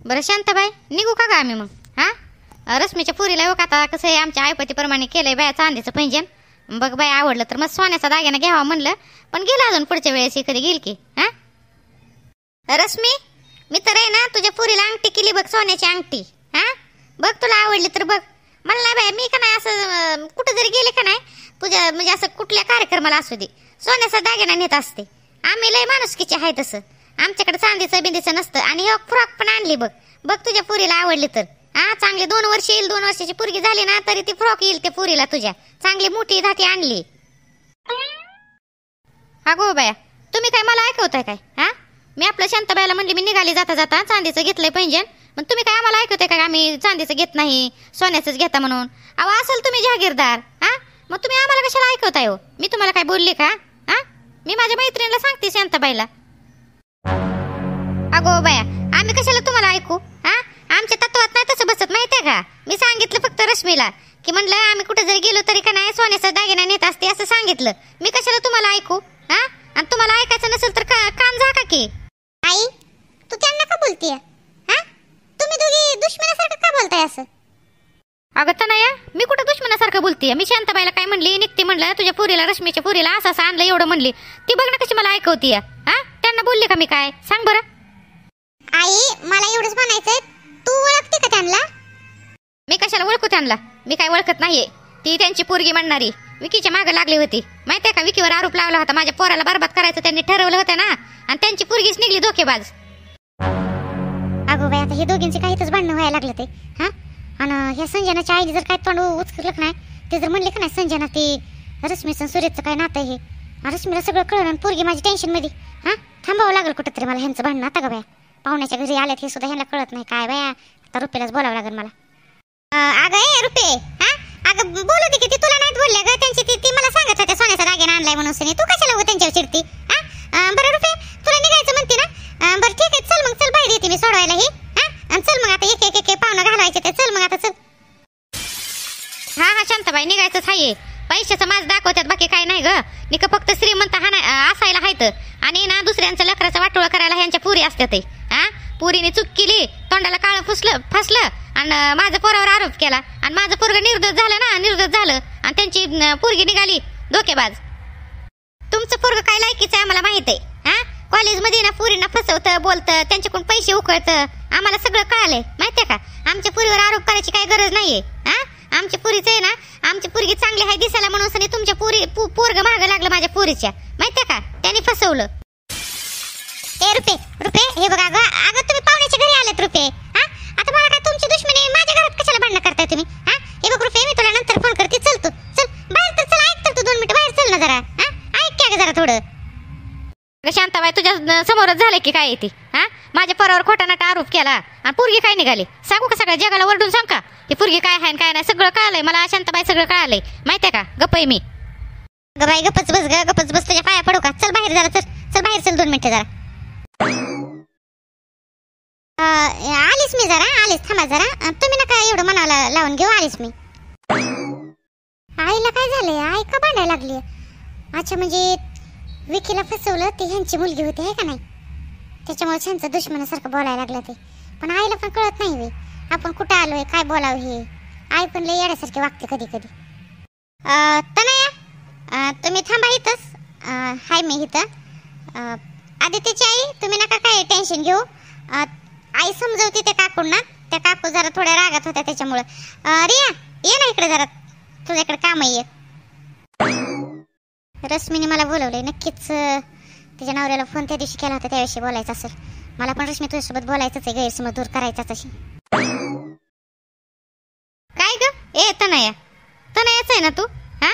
बरं शांताबाई, निघू का आम्ही मग? हा, रश्मीच्या पुरीला हो का, आता कसं आहे आमच्या आईपतीप्रमाणे केलंय बाया चांदीचं पैंजण. बघ बाय, आवडलं तर मग सोन्याचा दागिना घ्यावा म्हणलं, पण गेला अजून पुढच्या वेळेस कधी घेईल की. हा रश्मी, मी तर आहे ना तुझ्या पुरीला अंगठी केली बघ, सोन्याची अंगठी. हा बघ, तुला आवडली तर बघ. मला नाही बाय, मी का नाही असं कुठं जरी गेले का नाही तुझ्या म्हणजे असं कुठल्या कार्यक्रमाला असू दे सोन्याचा दागिना नेत असते. आम्ही लय माणुसकीचे आहे तसं, आमच्याकडे चांदीचं बिंदीचं नसतं. आणि हे फ्रॉक पण आणली बघ, बघ तुझ्या पुरीला आवडली तर. हा चांगली 2 वर्ष येईल, 2 वर्षाची पुरगी झाली ना तरी ती फ्रॉक येईल त्या पुरीला तुझ्या. चांगली मोठी धाती आणली. अगो बाया, तुम्ही काय मला ऐकवताय काय? हा, मी आपलं शांताबाईला म्हणली मी निघाली जाता जाता चांदीचं घेतलंय पैंजण, पण तुम्ही काय आम्हाला ऐकवताय का आम्ही चांदीचं घेत नाही सोन्याचंच घेता म्हणून? अहो असेल तुम्ही जहागीरदार, हा मग तुम्ही आम्हाला कशाला ऐकवताय हो? मी तुम्हाला काय बोलली का? हा, मी माझ्या मैत्रिणीला सांगते शांताबाईला. अगो बाया, आम्ही कशाला तुम्हाला ऐकू? हा, आमच्या तत्वात नाही तसं बसत माहितीये का? मी सांगितलं फक्त रश्मीला की म्हणलं आम्ही कुठे जरी गेलो तरी का नाही सोन्याचा दागिना नेत असते असं सांगितलं. मी कशाला तुम्हाला ऐकू? हा, आणि तुम्हाला ऐकायचं नसेल तर कान झाका की. आई, तू त्यांना का बोलतीय? हा, तुम्ही दोघी दुश्मनासारखं का बोलताय असं? अगं तनया, मी कुठं दुश्मनासारखं बोलतीये? मी शांताबाईला काय म्हणली, निघती म्हणलं तुझ्या पुरीला रश्मीच्या पुरीला असं असं आणलं एवढं म्हणली. ती बघ ना कशी मला ऐकवतीय. हा, त्यांना बोलली का मी काय? सांग बरं. आई, मला एवढंच म्हणायचंय, तू ओळखते का त्यांना? मी कशाला ओळखू त्यांना? मी काय ओळखत नाहीये. ती त्यांची पोरगी म्हणणारी विकीच्या मागे लागली होती माहितीये का? विकीवर आरोप लावला होता, माझ्या पोराला बरबाद करायचं त्यांनी ठरवलं होतं ना, आणि त्यांची पोरगीच निघली धोकेबाज. अगो बाई, आता हे दोघींचे काहीच भांडण व्हायला लागलं ते. हा, आणि ह्या संजनाच्या आईने जर काय तोंड उचकलं नाही, ते जर म्हणले का नाही संजना ती रश्मीचं सुरेशचं काय नातं आहे, रश्मीला सगळं कळलं आणि पोरगी माझी टेन्शन मध्ये. हा, थांबावं लागेल कुठंतरी मला ह्यांचं भांडण. आता का बाया, पाहुण्याच्या घरी आल्यात हे सुद्धा ह्यांना कळत नाही काय बाया. आता रुपेलाच बोलावं लागेल मला. अगं ए रुपे, हा अगं बोलू दे की, ती तुला नाहीत बोलले ग त्यांची, ती मला सांगत होत्या सोन्याचा दागिना आणलाय म्हणून. सनी तू कशाला हो त्यांच्यावर चिडती? हा बरं रुपे, तुला निघायचं म्हणते ना? बरं ठीक आहे, चल मग, चल बाहेर येते मी सोडवायला ही. हा, आणि चल मग आता एक एक पाहुणं घालवायचे ते. चल मग आता चल. हा हा शांताबाई, निघायचंच आहे. पैशाचं माझ दाखवतात, बाकी काय नाही ग. निक फक्त श्रीमंत हा असायला हायत, आणि ना दुसऱ्यांचं लकराचं वाटोळं करायला ह्यांच्या पुरी असतात. हा, पुरीने चूक केली, तोंडाला काळं फसलं आणि माझं पोरावर आरोप केला, आणि माझं पोरगं निर्दोष झालं आणि त्यांची पोरगी निघाली धोकेबाज. तुमचं पोरगं काय लायकीचं आहे आम्हाला माहित आहे. हा, कॉलेजमध्ये ना पुरींना फसवतं, बोलतं, त्यांच्याकडून पैसे उकळतं, आम्हाला सगळं कळालंय माहितीये का? आमच्या पुरीवर आरोप करायची काही गरज नाहीये. हा, आमच्या पुरीचं आहे ना, आमची पुरगी चांगली आहे दिसायला म्हणून सनी तुमच्या पोरगं मागं लागलं माझ्या पुरीच्या, माहितीये का? त्यांनी फसवलं. ए रुपे, हे बघा अगं तुम्ही पाहुण्याच्या घरी आलेत रुपे. हा, आता मला काय तुमची दुश्मनी, माझ्या घरात कशाला भांडण करताय तुम्ही? हा, हे बघ रुपे, मी तुला नंतर फोन करते. चल तू, चल बाहेर तर चल, ऐक तर तू 2 मिनिटं बाहेर चल ना जरा. हा, ऐक क्या जरा थोडं. शांताबाई, तुझ्या समोरच झालं की काय ती? हा, माझ्या पोरावर खोटा नाटा आरोप केला आणि पोरगी काय निघाली? सांगू का सगळ्या जगाला वरडून सांग का ती पोरगी काय आहे काय नाही? सगळं कळालंय मला शांताबाई, सगळं कळालंय माहितीये का? गप्प आहे मी. ग बाई गप्पच बस, तुझ्या पाया पडू का? चल बाहेर जरा, चल बाहेर चल 2 मिनिटं जरा. आलीस मी जरा, आलीस थांबा जरा. तुम्ही ना काय एवढं मनाला लावून घेऊ, आलीस मी. आईला काय झालंय? आई का भांडायला लागली? अच्छा, म्हणजे विकीला फसवलं ते ह्यांची मुलगी होती आहे का नाही, त्याच्यामुळे त्यांचं दुश्मनासारखं बोलायला लागलं ते. पण आईला पण कळत नाही वे आपण कुठं आलोय, काय बोलावं हे. आई पण लय येड्यासारखी वागते कधी कधी. तनया, तुम्ही थांबा इथंच. हाय मी इथं. आदित्यची आई, तुम्ही नका काय टेन्शन घेऊ. आई समजवते त्या काकूंना, त्या काकू जरा थोड्या रागात होत्या त्याच्यामुळं. रिया, ये ना इकडे जरा, तुझ्याकडे काम आहे. रश्मीने मला बोलवलंय, नक्कीच तिच्या नवऱ्याला फोन त्या दिवशी केला होता त्याविषयी बोलायचं असेल. मला पण रश्मी तुझ्यासोबत बोलायचंच आहे, गैरसमज दूर करायचाच असेल. काय ग ए तनयाच आहे ना तू? हा,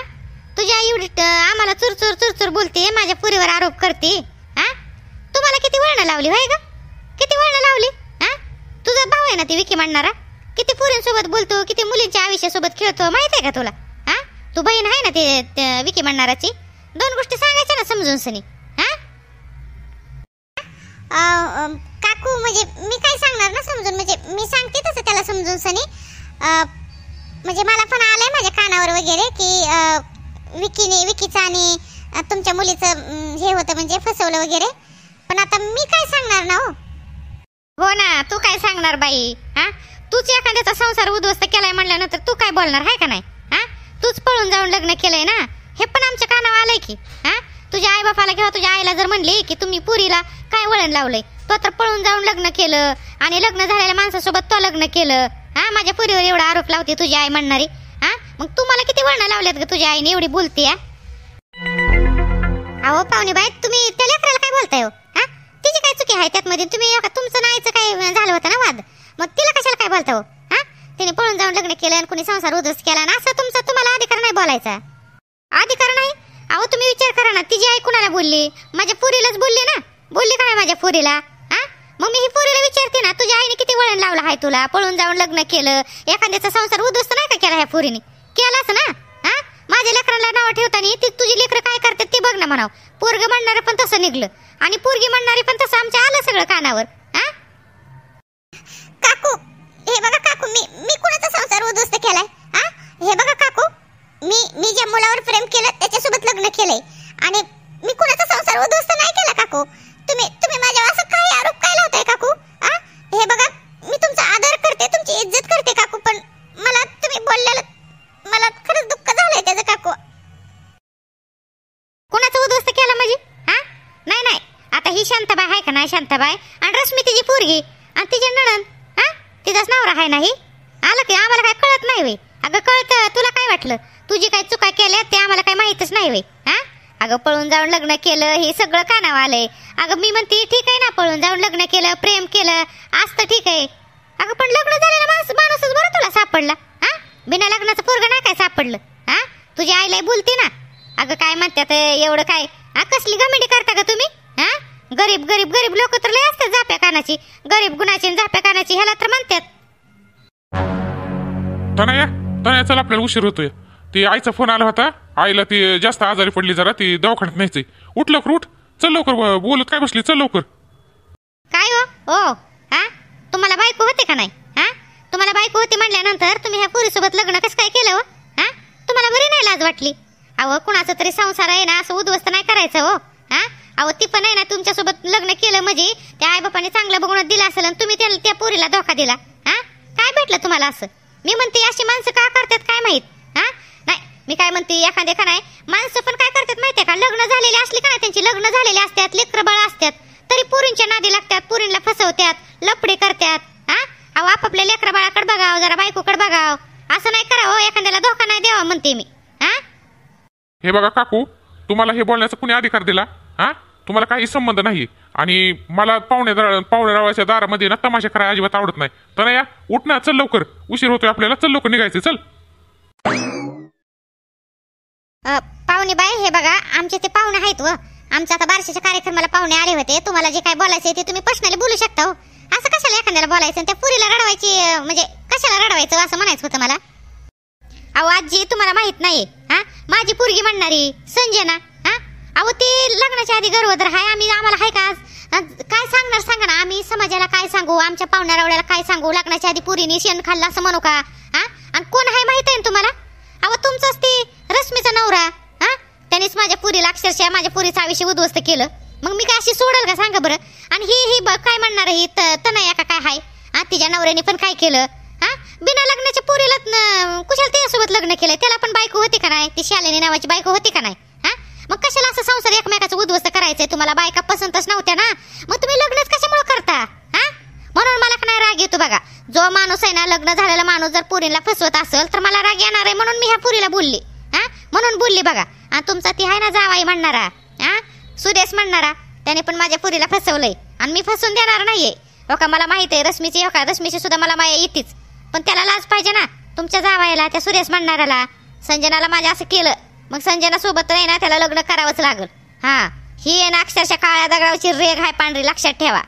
तुझी आई एवढी आम्हाला चुरचुर बोलते, माझ्या पुरीवर आरोप करते. हा, तुम्हाला किती वळणं लावली होय ग? किती वळणं लावली? हा, तुझा भाऊ आहे ना ती विकी म्हणणारा, किती पुरींसोबत बोलतो, किती मुलींच्या आयुष्यासोबत खेळतो माहित आहे का तुला? हा, तू बहीण आहे ना ते विकी म्हणणाराची. 2 गोष्टी सांगायच्या ना समजून सनी. हा, काकू म्हणजे मी काय सांगणार ना समजून, म्हणजे मी सांगते तसं त्याला समजून सनी. म्हणजे मला पण आलंय माझ्या कानावर वगैरे की विकीचं आणि तुमच्या मुलीचं हे होतं म्हणजे फसवलं वगैरे. पण आता मी काय सांगणार ना हो. हो ना, तू काय सांगणार बाई? हा, तूच एखाद्याचा संसार उद्ध्वस्त केलाय म्हणल्यानंतर तू काय बोलणार आहे का नाही? हा, तूच पळून जाऊन लग्न केलंय ना, हे पण आमच्या कानावर आलंय की. हा, तुझ्या आई बापाला किंवा तुझ्या आईला जर म्हणली की तुम्ही पुरीला काय वळण लावलंय, तो तर पळून जाऊन लग्न केलं आणि लग्न झालेल्या माणसासोबत तो लग्न केलं. हा, माझ्या पुरीवर एवढा आरोप लावते तुझी आई म्हणणारी. हा, मग तू मला किती वळण लावल्यात ग तुझ्या आईने एवढी बोलते? अहो पाहुणे बाई, तुम्ही त्या लेकराला काय बोलताय हो? हा, तिची काय चुकी आहे त्यात मध्ये? तुम्ही तुमचं नाहीचं काय झालं होतं ना वाद, मग तिला कशाला काय बोलता हो? हा, तिने पळून जाऊन लग्न केलं आणि कुणी संसार उद्ध्वस्त केला ना, असं तुम्हाला अधिकार नाही बोलायचा. अधिकार नाही? अहो तुम्ही विचार करा ना, तिची आई कुणाला बोलली? माझ्या पुरीलाच बोलली ना. बोलली काय माझ्या पुरीला? हा, मग मी ही पुरीला विचारते ना, तुझ्या आईने किती वळण लावलं आहे तुला? पळून जाऊन लग्न केलं, एखाद्याचा संसार उद्ध्वस्त नाही का केला ह्या पुरीने? केलाच ना. हा, माझ्या लेकरांना नाव ठेवताना ती तुझी लेकरं काय करतात ते बघ ना म्हणाव. पोरग म्हणणारं पण तसं निघलं आणि पोरगी म्हणणारी पण तसं आमच्या आलं सगळं कानावर. हा, काकू हे बघा काकू, मी कुणाचा संसार उद्ध्वस्त केलाय? हा, हे बघा काकू, मी ज्या मुलावर प्रेम केलं त्याच्यासोबत लग्न केलंय आणि मी कुणाचा संसार उद्ध्वस्त नाही केला काकू. तुम्ही माझ्यावर असं काही आरोप काय लावताय काकू? हा, हे बघा, मी तुमचा आदर करते, तुमची इज्जत करते काकू, पण मला तुम्ही बोललेलं मला खरंच दुःख झालंय त्याचं काकू. कुणाचं उद्ध्वस्त केलं म्हणजे? हा, नाही, आता ही शांताबाई आहे का नाही, शांताबाई आणि रश्मी तिची पोरगी आणि तिची नणंद, हा, तिचाच नवरा आहे नाही. आलं की आम्हाला काय कळत नाही वे? अगं कळतं, तुला काय वाटलं तुझी काय चुका केल्या ते आम्हाला काय माहितच नाही वे? हा, अगं पळून जाऊन लग्न केलं हे सगळं कानावर आलंय. अगं मी म्हणते ठीक आहे ना, पळून जाऊन लग्न केलं, प्रेम केलं असतं ठीक आहे. अगं पण लग्न झालेला माणूसच बरं तुला सापडला. हा, बिना लग्नाचं पोरगं नाही काय सापडलं? हा, तुझ्या आईला बोलते ना. अगं काय म्हणतात एवढं काय? हा, कसली घमेंडी करता का तुम्ही? हा, गरीब लोक तर लय असतात झाप्या कानाची, गरीब गुणाची झाप्या कानाची, ह्याला तर म्हणतात. तनया चल, आपल्याला उशीर होतोय. ती आईचा फोन आला होता, आईला ती जास्त आजारी पडली जरा, ती दवाखान्यात न्यायचंय. उठ लवकर, उठ, चल लवकर. बोलत काय बसली, चल लवकर. काय हो? हा, तुम्हाला बायको होते का नाही? हा, तुम्हाला बायको होती म्हणल्यानंतर तुम्ही ह्या पुरीसोबत लग्न कसं काय केलं हो? हा, तुम्हाला बरी नाही लाज वाटली? अहो कुणाचा तरी संसार आहे ना, असं उद्ध्वस्त नाही करायचं हो. हा, अहो ती पण आहे ना तुमच्यासोबत लग्न केलं म्हणजे त्या आईबापाने चांगलं बघून दिलं असेल आणि तुम्ही त्या पोरीला धोका दिला. हा, काय भेटलं तुम्हाला असं? मी म्हणते अशी माणसं का करतात काय माहित? हा, नाही मी काय म्हणते, एखाद्या का नाही माणसं पण काय करतात माहितीये का, लग्न झालेली असली का नाही, त्यांची लग्न झालेली असतात, लेकरं बाळ असतात, तरी पोरींच्या नादी लागतात, पोरींना फसवतात, लपडे करतात. हा, अहो आपापल्या लेकरा बाळाकडे बघाव, जरा बायकोकडे बघाव, असं नाही करावं, एखाद्याला धोका नाही द्यावा म्हणते मी. हा, हे बघा काकू, तुम्हाला हे बोलण्याचा कुणी अधिकार दिला? हा, तुम्हाला काही संबंध नाही. आणि मला पाहुण्यारावाच्या दारामध्ये ना तमाशा करायला अजिबात आवडत नाही. तनया उठ ना, चल लवकर, उशीर होतोय आपल्याला, चल लवकर निघायचं, चल. पाहुणे बाई, हे बघा आमचे ते पाहुणे आहेत व आमच्या आता बारशाच्या कार्यक्रमाला पाहुणे आले होते. तुम्हाला जे काय बोलायचं ते तुम्ही पर्सनली बोलू शकता हो. असं कशाला एखाद्याला बोलायचं, त्या पुरीला रडवायची म्हणजे कशाला रडवायचं असं म्हणायचं होतं मला. अहो आजी तुम्हाला माहित नाही, हा, माझी पोरगी म्हणणारी संजना, हा, अहो ती लग्नाच्या आधी गर्भवती आहे. आम्हाला हाय का काय सांगणार सांगा ना, आम्ही समाजाला काय सांगू, आमच्या पाहुण्या रावळ्याला काय सांगू, लग्नाच्या आधी पुरीने शेण खाल्लं असं म्हणू का? हा, आणि कोण आहे माहित आहे तुम्हाला? अहो तुमचाच ती रश्मीचा नवरा, हा, त्यानेच माझ्या पुरीला अक्षरशः माझ्या पुरीचं आयुष्य उद्ध्वस्त केलं. मग मी काय अशी सोडेल का सांगा बरं? आणि ही काय म्हणणार ही तनया का काय हाय? हा, तिच्या नवऱ्याने पण काय केलं? हा, बिना लग्नाच्या पुरीला कुशाल त्याच्यासोबत लग्न केलं, त्याला पण बायको होती का नाही? ती शालिनी नावाची बायको होती का नाही? हा, मग कशाला असं संसार एकमेकाचं उद्ध्वस्त करायचंय? तुम्हाला बायका पसंतच नव्हत्या ना, मग तुम्ही लग्नच कशामुळे करता? हा, म्हणून मला का नाही राग येतो बघा. जो माणूस आहे ना, लग्न झालेला माणूस जर पुरीला फसवत असेल तर मला राग येणार आहे, म्हणून मी ह्या पुरीला बोलली. हा, म्हणून बोलली बघा. आणि तुमचा ती आहे ना जावाई म्हणणारा, हा, सुदेश म्हणणारा, त्याने पण माझ्या पुरीला फसवलंय आणि मी फसवून देणार नाहीये. हो का, मला माहित आहे रश्मीची सुद्धा मला माया येतेच, पण त्याला लाज पाहिजे ना. तुमच्या जावायला, त्या सुरेश म्हणणाऱ्याला, संजनाला माझ्या असं केलं, मग संजना सोबत नाही ना, त्याला लग्न करावंच लागल. हा, ही आहे ना अक्षरशः काळ्या दगडावरची रेघ आहे पांढरी, लक्षात ठेवा.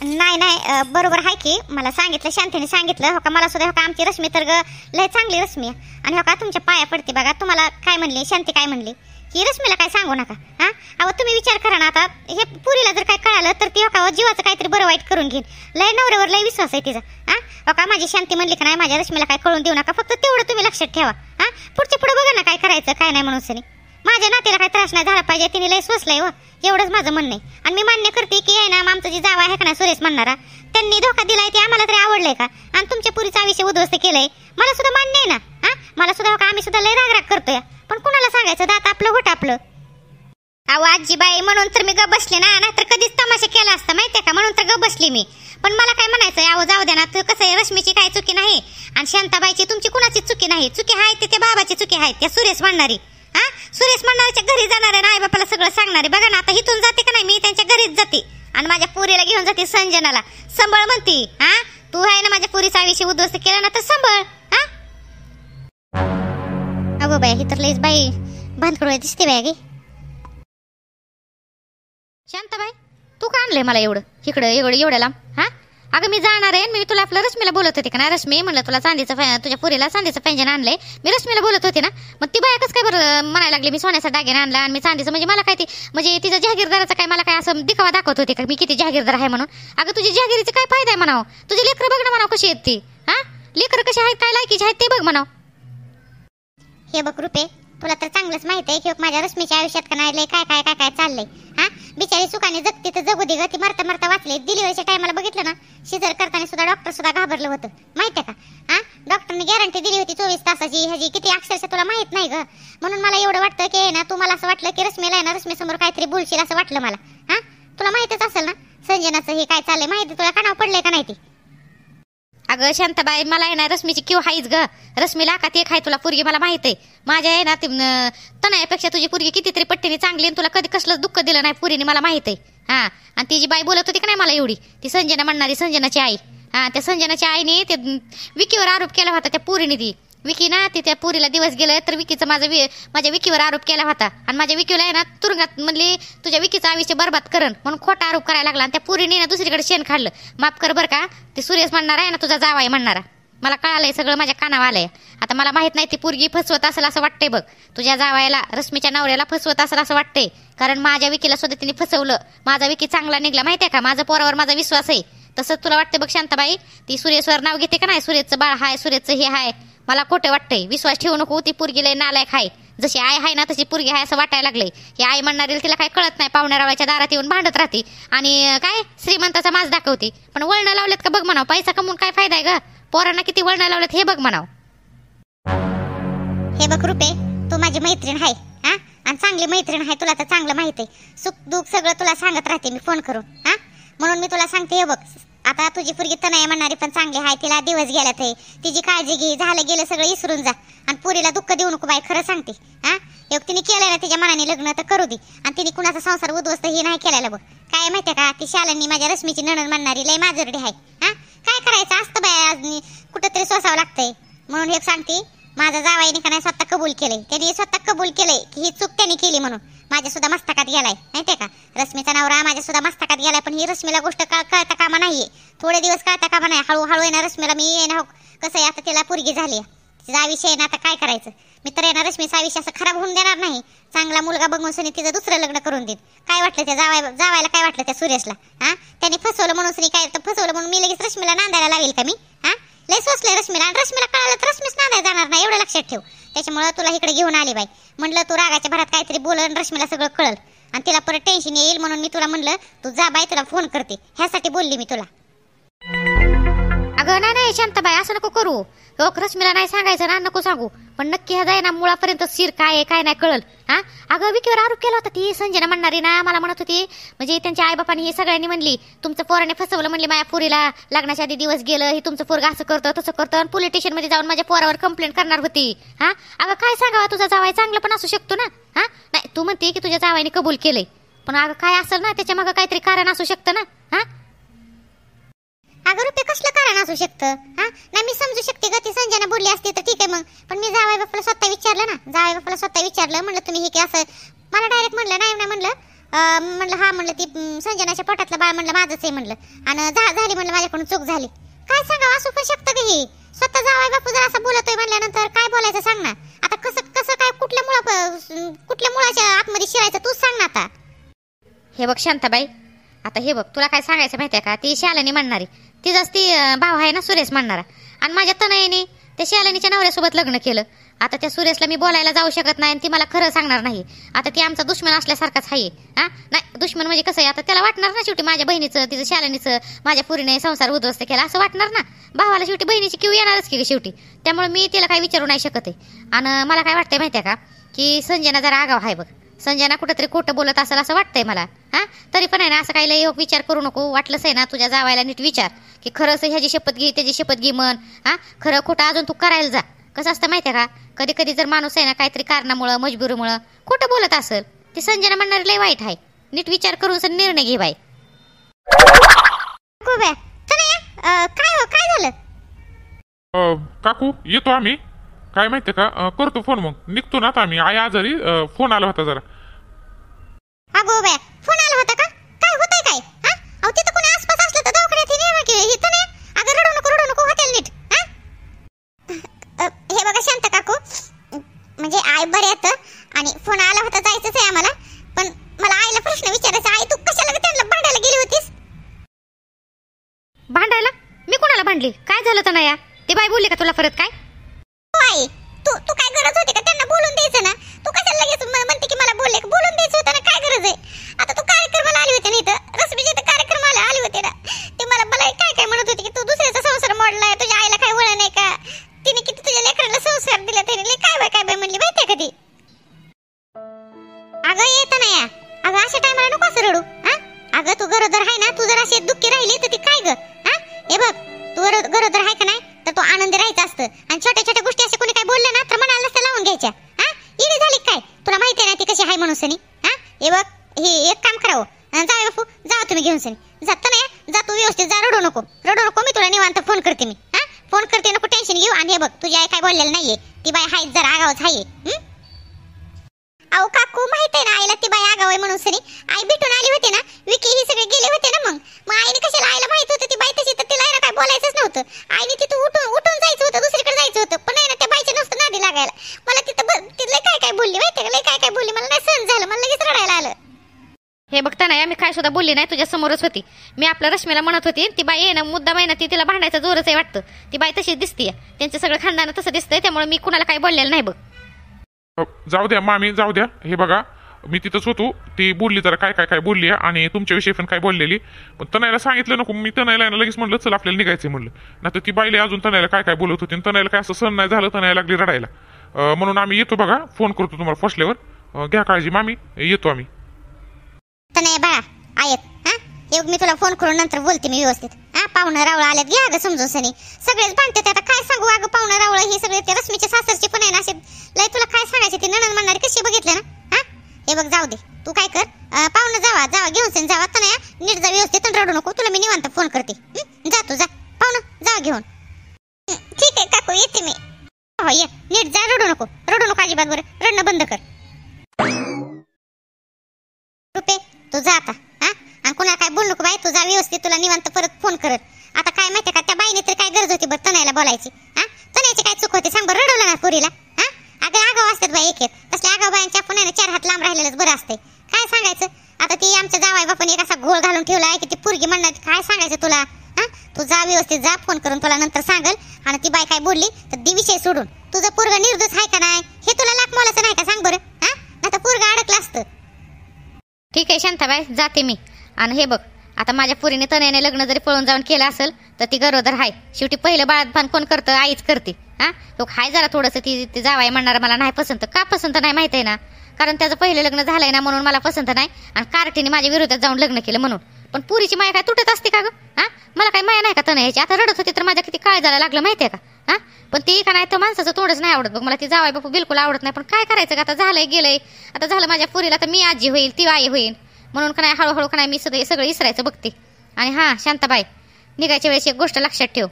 नाही बरोबर आहे की, मला सांगितलं, शांतीने सांगितलं. हो का, मला सुद्धा हो का आमची रश्मी तर लय चांगली रश्मी आहे. आणि हो का तुमच्या पाया पडते बघा. तुम्हाला काय म्हणली शांती, काय म्हणली की रश्मीला काय सांगू नका. हा, अहो तुम्ही विचार करा ना, आता हे पुरीला जर काय कळालं तर ती हो का जीवाचं काहीतरी बरं वाईट करून घेईन. लय नवऱ्यावर लय विश्वास आहे तिचा. हा, हो का माझी शांती म्हणली का नाही, माझ्या रश्मीला काय कळून देऊ नका, फक्त तेवढं तुम्ही लक्षात ठेवा. हा, पुढच्या पुढे बघा ना काय करायचं काय नाही म्हणून सनी. माझ्या नातीला काही त्रास नाही झाला पाहिजे, तिने लय सोसलंय हो, एवढंच माझं म्हणणं आहे. आणि मी मान्य करते की आहे ना, आमचं जे जावा आहे का ना सुरेश म्हणणारा, त्यांनी धोका दिलाय ते आम्हाला तरी आवडलंय का? आणि तुमच्या पुरीचं आयुष्य उद्ध्वस्त केलंय, मला सुद्धा मान्य आहे ना. हा, मला सुद्धा का आम्ही सुद्धा लय राग करतोय, पण कुणाला सांगायचं? दात आपलं होट आपलं. अहो आजीबाई, म्हणून तर मी गप बसले ना, नाहीतर कधीच तमाशा केला असता माहितीये का, म्हणून तर गप बसली मी. पण मला काय म्हणायचंय, अहो जाऊ द्या ना, कसं आहे, रश्मीची काय चुकी नाही आणि शांताबाईची तुमची कुणाची चुकी नाही. चुकी आहे ते त्या बाबाची चुकी आहे, त्या सुरेश म्हणणारी. हा, सुरेश म्हणणाऱ्याच्या घरी जाणार आहे ना, आई बापाला सगळं सांगणारे. बघा ना, आता इथून जाते का नाही, मी त्यांच्या घरीच जाते आणि माझ्या पुरीला घेऊन जाते संजनाला. संभळ म्हणती. हा, तू आहे ना माझ्या पुरीचा आयुष्य उद्ध्वस्त केला ना, तर संभळ. हा, अगो बाई, ही तर लईच बाई भानकडोळी दिसते बाई गे. शांताबाई, तू का आणलंय मला इकडं एवढ्या लांब? हा, अगं मी जाणार आहे, मी तुला आपलं रश्मीला बोलत होते का ना, रश्मी म्हणलं तुला तुझ्या पुरीला चांदीचं पैंजण आणलंय. मी रश्मीला बोलत होते ना, मग ती बाया कसं काय बरं म्हणायला लागली मी सोन्याचा दागिना आणला आणि मी चांदीचं, म्हणजे मला काय ती म्हणजे तिचा जहागीरदाराचा काय मला काय असं दिखावा दाखवत होते का मी किती जहागीरदार आहे म्हणून? अगं तुझी जहागिरीचा काय फायदा आहे म्हणावं? तुझी लेकरं बघ ना म्हणावं कशी आहेत ती. हा, लेकरं कशी आहेत, काय लायकीची आहेत ते बघ म्हणावं. हे बघ रुपे, तुला तर चांगलंच माहित आहे की माझ्या रश्मीच्या आयुष्यात का नाही लय काय काय काय काय चाललंय. हा, बिचारी सुखाने जगते तर जगू दे ग, ती मरता मरता वाचली. डिलिव्हरीच्या टायमाला बघितलं ना, शिजर करताना सुद्धा डॉक्टर सुद्धा घाबरलं होतं माहितीये का? हा, डॉक्टरने गॅरंटी दिली होती 24 तासाची, ह्याची किती अक्षरशः तुला माहित नाही ग. म्हणून मला एवढं वाटतं की ना, तू मला असं वाटलं की रश्मीला आहे ना, रश्मी समोर काहीतरी बोलशील असं वाटलं मला. हा, तुला माहितच असेल ना संजनाचं हे काय चाललंय, माहिती तुला कानावर पडलंय का नाही ती? अगं शांताबाई, मला आहे ना रश्मीची किव हाईच ग. रश्मीला का ते खाय तुला पुरगी मला माहित आहे. माझ्या आहे ना तनयापेक्षा तुझी पुरगी कितीतरी पट्टीने चांगली, आणि तुला कधी कसलंच दुःख दिलं नाही पुरीने मला माहित आहे. हा, आणि ती जी बाई बोलत होती का नाही मला एवढी, ती संजना म्हणणारी, संजनाची आई. हा, त्या संजनाच्या आईने ते विकीवर आरोप केला होता त्या पुरीने. ती विकी ना, ती त्या पुरीला दिवस गेलं तर विकीचा माझ्या विकीवर आरोप केला होता, आणि माझ्या विकीला आहे ना तुरुंगात म्हणली तुझ्या विकीचं आयुष्य बरबाद करण म्हणून खोटा आरोप करायला लागला. आणि त्या पुरीने ना दुसरीकडे शेण खाल्लं. माफ कर बरं का, ते सुरेश म्हणणार आहे ना तुझा जावाई म्हणणारा, मला कळालंय सगळं, माझ्या कानावर आलंय. आता मला माहित नाही ती पुरगी फसवत असेल असं वाटतंय बघ, तुझ्या जावायला रश्मीच्या नवऱ्याला फसवत असेल असं वाटतंय. कारण माझ्या विकीला सुद्धा तिने फसवलं. माझा विकी चांगला निघला माहितीये का, माझा पोरावर माझा विश्वास आहे. तसंच तुला वाटतंय बघ शांताबाई, ती सुरेशवर नाव घेते का नाही, सुरेशचं बाळ हाय, सुरेशचं हे हाय. मला खोटं वाटतंय, विश्वास ठेवू नको. ती पुरगी लय नालायक आहे, जशी आई आहे ना तशी पुरगी आहे असं वाटायला लागलंय. ही आई म्हणणारी तिला काय कळत नाही, पाहुण्यारावाच्या दारात येऊन भांडत राहते आणि काय श्रीमंताचा माज दाखवते. पण वळणं लावलेत का बघ म्हणावं, पैसा कमवून काय फायदा आहे ग, पोरांना किती वळणं लावलेत हे बघ म्हणावं. हे बघ रुपे, तू माझी मैत्रीण आहे. हा, आणि चांगली मैत्रीण आहे, तुला तर चांगलं माहित आहे. सुख दुःख सगळं तुला सांगत राहते मी फोन करून. हा, म्हणून मी तुला सांगते, हे बघ आता तुझी पुरगी तनया म्हणणारी पण चांगली आहे, तिला दिवस गेल्यात आहे, तिची काळजी घे, झालं गेलं सगळं विसरून जा आणि पुरीला दुःख देऊ नको बाई, खरं सांगते. हा, एक तिने केलंय ना तिच्या मनाने लग्न तर करू दे, आणि तिने कुणाचा संसार उद्ध्वस्त हे नाही केलेला बघ. काय माहितीये का, ती शालांनी माझ्या रश्मीची नणंद म्हणणारी लय माजरडी आहे. हा, काय करायचं असतं बाय, आज कुठंतरी सोसावं लागतंय. म्हणून एक सांगते, माझा जावाईने का नाही स्वतः कबूल केलंय, त्यांनी स्वतः कबूल केलंय की ही चूक त्यांनी केली म्हणून. माझ्या सुद्धा मस्तकात गेलाय माहितीये का, रश्मीचा नवरा माझ्या सुद्धा मस्तकात गेलाय. पण ही रश्मीला गोष्ट कळता कामा नाहीये, थोडे दिवस कळता कामा नाही. हळूहळू येणार रश्मीला मी येणार कसं आहे, आता तिला पुरगी झाली, तिचा आयुष्य आहे ना, आता काय करायचं. मी तर येणार रश्मीचा आयुष्य असं खराब होऊन देणार नाही. चांगला मुलगा बघून सनी तिचं दुसरं लग्न करून देत. काय वाटलं त्या जावायला काय वाटलं त्या सुरेशला? हा, त्यांनी फसवलं म्हणून सनी काय फसवलं म्हणून मी लगेच रश्मीला नांदायला लागेल का मी? हा, लय सोचलंय रश्मीला, आणि रश्मीला कळालं तर रश्मीच नांदायला जाणार नाही, एवढं लक्षात ठेव. त्याच्यामुळे तुला इकडे घेऊन आली बाई. म्हणलं तू रागाच्या भरात काहीतरी बोलन, रश्मीला सगळं कळल आणि तिला परत टेन्शन येईल, म्हणून मी तुला म्हणलं तू जा बाई, तुला फोन करते, ह्यासाठी बोलली मी तुला. अगं नाही शांताबाई, असं नको करू. रश्मीला नाही सांगायचं ना, नको सांगू, पण नक्की ह्या जाय ना मुळापर्यंत शिर काय आहे काय नाही कळल. हा, अगं विकीवर आरोप केला होता ती संजना म्हणणारी ना, मला म्हणत होती म्हणजे त्यांच्या आईबापांनी हे सगळ्यांनी म्हणली तुमचं पोराने फसवलं, म्हणली माझ्या पुरीला लग्नाच्या आधी दिवस गेलं, हे तुमचं पोरग असं करतं तसं करतं, आणि पोलीस स्टेशन मध्ये जाऊन माझ्या पोरावर कंप्लेंट करणार होती. हा, अगं काय सांगावं, तुझा जावाई चांगलं पण असू शकतो ना. हा, नाही तू म्हणते की तुझ्या जावाईने कबूल केलंय, पण अगं काय असेल ना त्याच्या मागं काहीतरी कारण असू शकतं ना. हा, अगं रुपये कसलं कारण असू शकतं? हा, नाही मी समजू शकते ग, ती संजना बोलली असते तर ठीक आहे मग, पण मी जावाई बापाला स्वतः विचारलं ना, जावाई बापाला स्वतः विचारलं, म्हणलं तुम्ही हे की असं, मला डायरेक्ट म्हणलं नाही म्हणलं हा, म्हणलं ती संजनाच्या पोटातलं बाळ म्हणलं माझंच आहे म्हणलं, आणि झाली म्हणलं माझ्याकडून चूक झाली. काय सांगा, असू पण शकतं का ही? स्वतः जावाई बापू जर असं बोलतोय म्हणल्यानंतर काय बोलायचं सांग ना. आता कसं काय कुठल्या मुळाच्या आतमध्ये शिरायचं तूच सांग ना आता. हे बघ शांताबाई, आता हे बघ तुला काय सांगायचं माहितीये का, ती शालिनी म्हणणारी तिचाच ती भाव आहे ना सुरेश म्हणणारा, आणि माझ्या तनयाने त्या शालिनीच्या नवऱ्यासोबत लग्न केलं, आता त्या सुरेशला मी बोलायला जाऊ शकत नाही आणि ती मला खरं सांगणार नाही. आता ती आमचा दुश्मन असल्यासारखाच आहे. हा नाही, दुश्मन म्हणजे कसं आहे, आता त्याला वाटणार ना शेवटी माझ्या बहिणीचं, तिचं शालिनीचं, माझ्या पुरीने संसार उद्ध्वस्त केला असं वाटणार ना. भावाला शेवटी बहिणीची किव येणारच की शेवटी. त्यामुळे मी तिला काही विचारू नाही शकत आहे. आणि मला काय वाटतंय माहिती आहे का, की संजना जरा आगाव आहे बघ. संजना कुठंतरी खोटं बोलत असेल असं वाटतंय मला. हा तरी पण आहे ना, असं काही लई विचार करू नको. वाटलंच आहे ना तुझ्या जावायला नीट विचार की खरंच ह्याची शपथ घे, त्याची शपथ घे म्हण. हा खरं खोटं अजून तू करायला जा. कसं असतं माहिती आहे का, कधी कधी जर माणूस आहे ना काहीतरी कारणामुळं मजबुरीमुळं खोटं बोलत असेल, ती संजना म्हणणारी लई वाईट आहे. नीट विचार करून निर्णय घे बाई. काय झालं? काकू येतो आम्ही. काय माहितीये का, करतो फोन, मग निघतो ना आता आम्ही. आई आजारी, फोन आला होता जरा. अगो बे, फोन आला होता का? काय होतंय काय? हा अहो तिथं कोणी आसपास असलं तर दवाखान्यात नेवा की. इथं नाही. अगं रडू नको हॉटेल नीट. हा हे बघा शांत काकू, म्हणजे आई बरे येतं आणि फोन आला होता, जायचंच आहे आम्हाला. पण मला आईला प्रश्न विचारायचा, आई तू कशाला त्यांना भांडायला गेली होतीस? भांडायला? मी कोणाला भांडली? काय झालं तर नाही? ती बाई बोलली का तुला परत काय? आई तू काय गरज होती का त्यांना बोलून द्यायचं ना? तू कशाला लगेच म्हणते की मला बोलले? बोलून द्यायचं होतं ना, काय गरज आहे? आता तू कार्यक्रमाला आली होती ना, इथं रश्मीच्या इथं कार्यक्रमाला आली होती ना, ते मला काय म्हणत होती की तू दुसऱ्याचा संसार मोडलाय, तुझ्या आईला काय वळण नाही का? तिने किती तुझ्या लेकराला संसार दिला, तिने काय बाय म्हणली माहितीये कधी? अगं येत नाही या. अगं अशा टायमाला नको असं रडू. हा अगं तू गरोदर आहे ना, तू जर अशी दुःखी राहिली तर ती काय ग? हा हे बघ, तू गरोदर आहे का नाही तर तू आनंदी राहायचं असतं. आणि छोट्या छोट्या गोष्टी असे कोणी काय बोललं ना तर मनाला नसतं लावून घ्यायच्या. हा इडी झाली काय? तुला माहिती आहे ना ती कशी आहे म्हणून सनी. हा हे बघ, हे एक काम करावं, जा बापू, जा तुम्ही घेऊन सनी. जात नाही, जा तू व्यवस्थित जा, रडू नको. मी तुला निवांत फोन करते. मी हा फोन करते, नको टेन्शन घेऊ. आणि हे बघ, तुझी आई काय बोललेलं नाहीये, ती बाई हाय जरा आगावच आहे. अहो काकू माहित आहे ना आईला ती बाई आगाव आहे म्हणून सनी. आई भेटून आली होती ना, विकी ही सगळे गेले होते ना, मग आईने कशाला, आईला माहित होतं ती बाई तशी, तर तिला काय बोलायचंच नव्हतं. आईने तिथं उठून जायचं होतं, दुसरीकडे जायचं होतं. पण आहे ना त्या बाईच्या नुसतं नादी लागायला. मला तिथं तिला काय बोलली माहिती का, काय बोलली, मला नाही सहन झालं, मला लगेच रडायला आलं. हे बघता नाही, मी काय सुद्धा बोलली नाही, तुझ्या समोरच होती. मी आपल्या रश्मीला म्हणत होती, ती बाई आहे ना मुद्दा बाई ना, ती तिला भांडायचा जोरच आहे वाटतं. ती बाई तशीच दिसते, त्यांचं सगळं खानदान तसं दिसतंय. त्यामुळे मी कुणाला काही बोललेलं नाही बघ. जाऊ द्या मामी, जाऊ द्या. हे बघा, मी तिथंच होतो, ती बोलली जरा काय बोलली आणि तुमच्याविषयी पण काय बोललेली. पण तनयाला सांगितलं नको. मी तनयाला लगेच म्हणलं चल आपल्याला निघायचं म्हणलं. नाही तर ती बाईले अजून तनयाला काय बोलत होती. तनयाला काय असं सहन नाही झालं, तनयाला लागली रडायला. म्हणून आम्ही येतो बघा, फोन करतो तुम्हाला फसल्यावर. घ्या काळजी मामी, येतो आम्ही. तनया बाळा ऐक, हा एक मी तुला फोन करून नंतर बोलते मी व्यवस्थित. हा पाहुणं रावळ आल्यात, घ्या अगं समजून सनी. सगळेच भांडतात आता, काय सांगू अगं. पाहुणं रावळ ही सगळे ते रश्मीच्या सासरची पण आहे ना, असे लय तुला काय सांगायचे. ती नणंद म्हणणारी कशी बघितलं ना. हा हे बघ, जाऊ दे, तू काय कर, पाहुणं जावा घेऊन सनी जावा. तनया नीट जा व्यवस्थित, रडू नको. तुला मी निवांत फोन करते. जा तू जा, पाहुणं जावा घेऊन. ठीक आहे काकू, येते मी. हो ये, नीट जा, रडू नको अजिबात. बरं रडणं बंद कर. रुपे तू जा आता. हा आणि कुणाला काय बोल नको बाई, तू जा व्यवस्थित. तुला निवांत परत फोन करत. आता काय माहितीये का, त्या बाईने तर काय गरज होती बरं तनयाला बोलायची? हा तनयाची काय चूक होती सांग बरं? रडवलं ना पोरीला. हा अगं आगाव असतात बाई, एक तसल्या आगाव बायांच्या आपण आहे ना 4 हात लांब राहिलेलंच बरं असतंय. काय सांगायचं आता, ती आमच्या जावाई बापाने एक असा घोळ घालून ठेवलाय की ती पोरगी म्हणणार, काय सांगायचं तुला? हा तू जा व्यवस्थित जा, फोन करून तुला नंतर सांगल. आणि ती बाई काय बोलली तर ती विषय सोडून, तुझं पोरगा निर्दोष आहे का नाही हे तुला लाख मोलाचं नाही का सांग बरं? हा आता पोरगा अडकलं असतं. ठीक आहे शांताबाई, जाते मी. आणि हे बघ, आता माझ्या पुरीने तनयाने लग्न जरी पळून जाऊन केलं असेल तर ती गरोदर आहे. शेवटी पहिलं बाळातपण कोण करतं? आईच करते. हा तो हाय जरा थोडंसं ती जावाय म्हणणार मला नाही पसंत. का पसंत नाही माहिती आहे ना, कारण त्याचं पहिलं लग्न झालंय ना म्हणून मला पसंत नाही. आणि कार्टीने माझ्या विरोधात जाऊन लग्न केलं म्हणून. पण पुरीची माया काय तुटत असते का ग? हा मला काय माया नाही का तनयाची? आता रडत होती तर माझ्या किती काळजाला लागलं माहितीये का? हा पण ती का नाही, तर माणसाचं तोंडच नाही आवडत बघ मला. ती जावाय बापू बिलकुल आवडत नाही. पण काय करायचं का, आता झालंय गेलंय. आता झालं माझ्या पुरीला, तर मी आजी होईल, ती आई होईल. म्हणून का नाही हळूहळू का नाही मी सगळं इसरायचं बघते. आणि हा शांताबाई, निघायच्या वेळेस एक गोष्ट लक्षात ठेव,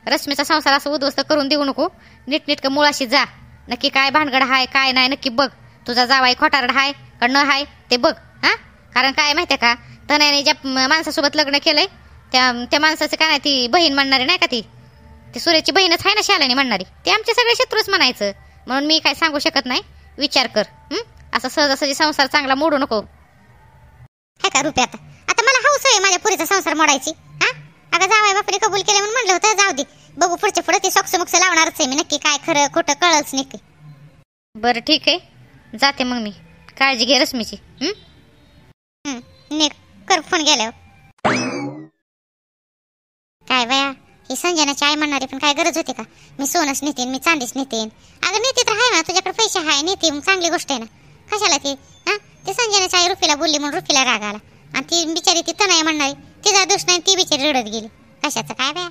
रश्मीचा संसार असं उद्ध्वस्त करून देऊ नको. नीटनेटकं मुळाशी जा, नक्की काय भानगड हाय काय नाही नक्की बघ. तुझा जावाई खोटारड हाय का न हाय ते बघ. हा कारण काय माहितीये का, तनयाने ज्या माणसासोबत लग्न केलंय त्या माणसाचं काय नाही, ती बहीण म्हणणारी नाही का, ती सुरेची बहीणच आहे ना शालिनी म्हणणारी, ते आमचे सगळे शत्रूच म्हणायचं. म्हणून मी काय सांगू शकत नाही, विचार कर. असं सहजासहजी संसार चांगला मोडू नको. हे का रुपये, आता मला हौस आहे माझ्या पुरीचा संसार मोडायची. हा अगं जावाई बापरे कबूल केलं म्हणून म्हणलं होतं जाऊ दे, बघू पुढच्या पुढे ती सॉक्स मुक्स लावणारच आहे मी. नक्की काय खरं खोटं कळलंच नक्की. बरं ठीक आहे, जाते मग मी. काळजी घे रश्मीची. निघ, कर फोन गेल्यावर. काय बाया, ही संजनाची आई म्हणणारी पण काय गरज होती का? मी सोनच नेतीन, मी चांदीच नेतीन. अगं नेते तर आहे ना, तुझ्याकडे पैसे आहे, नेते, मग चांगली गोष्ट आहे ना. कशाला ती ती संजनाची आई रुपीला बोलली म्हणून रुपीला राग आला, आणि ती बिचारी ती तनय म्हणणारी, तिचा दोष नाही, ती बिचारी रडत गेली. कशाचं काय बाया.